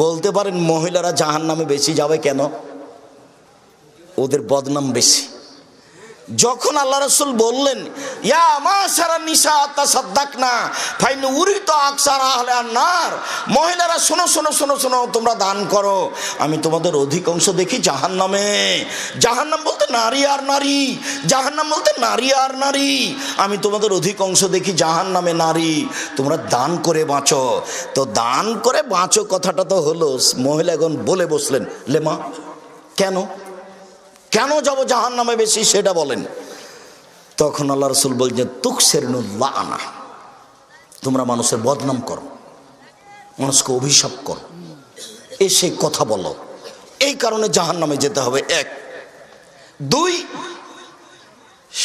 বলতে পারেন মহিলারা জাহান্নামে বেশি যাবে কেন? ওদের বদনাম বেশি। যখন আল্লাহ রাসূল বললেন ইয়া মাশারা নিসা তাসাদদাকনা ফাইন উরিত আকসার আহলে আন-নার, মহিলারা শোনো শোনো শোনো শোনো, তোমরা দান করো, আমি তোমাদের অধিকাংশ দেখি জাহান্নামে। জাহান্নাম বলতে নারী আর নারী, জাহান্নাম বলতে নারী আর নারী, আমি তোমাদের অধিকাংশ দেখি জাহান্নামে নারী, তোমরা দান করে বাঁচো। তো দান করে বাঁচো কথাটা তো হলো, মহিলা এখন বলে বসলেন লেমা কেন কেন যাব জাহান্নামে বেশি সেটা বলেন। তখন আল্লাহ রাসূল বলছেন তুকসিরুল্লাহ আনা, তোমরা মানুষের বদনাম করো, মানুষকে অভিশাপ করো, এসে কথা বলো, এই কারণে জাহান্নামে যেতে হবে। এক। দুই,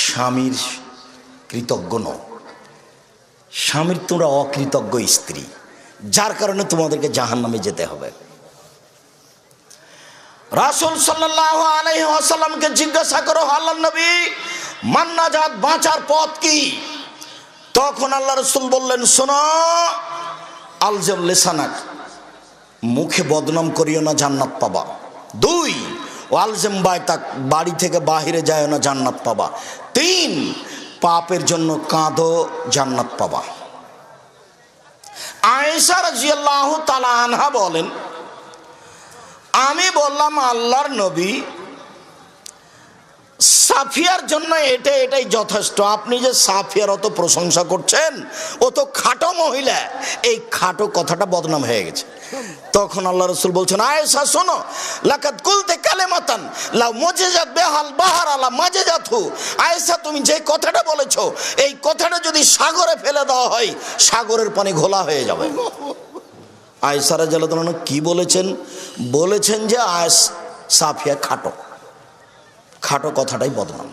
স্বামীর কৃতজ্ঞ নও, স্বামীর তোমরা অকৃতজ্ঞ স্ত্রী, যার কারণে তোমাদেরকে জাহান্নামে যেতে হবে। রাসূল সাল্লাল্লাহু আলাইহি ওয়াসাল্লামকে জিজ্ঞাসা করো আল্লাহর নবী মান নাজাত, বাঁচার পথ কি? তখন আল্লাহ রাসূল বললেন শোনো, আলজাম লিসানাক, মুখে বদনাম করিও না, জান্নাত পাবা। দুই, ওয়ালজাম বাইতাক, বাড়ি থেকে বাহিরে যায় না, জান্নাত পাবা। তিন, পাপের জন্য কাঁদো, জান্নাত পাবা। আয়েশা রাদিয়াল্লাহু তাআলা আনহা বলেন আমি বললাম আল্লাহর নবী সাফিয়ার জন্য এটাই যথেষ্ট, আপনি যে সাফিয়ার অত প্রশংসা করছেন, ও তো খাটো মহিলা, এই খাটো কথাটা বদনাম হয়ে গেছে। তখন আল্লাহ রাসূল বলছেন আয়েশা শোনো, লাকাদ কুলতে কালেমাতান লা মুজিজাত বিহাল বাহর আলা মাজাজাতহু, আয়েশা তুমি যে কথাটা বলেছো, এই কথাটা যদি সাগরে ফেলে দেওয়া হয় সাগরের পানি ঘোলা হয়ে যাবে। আয়েশা রাদিয়াল্লাহু তাআলা কি বলেছেন? বলেছেন যে সাফিয়া খাটো, খাটো কথাটাই বদনাম।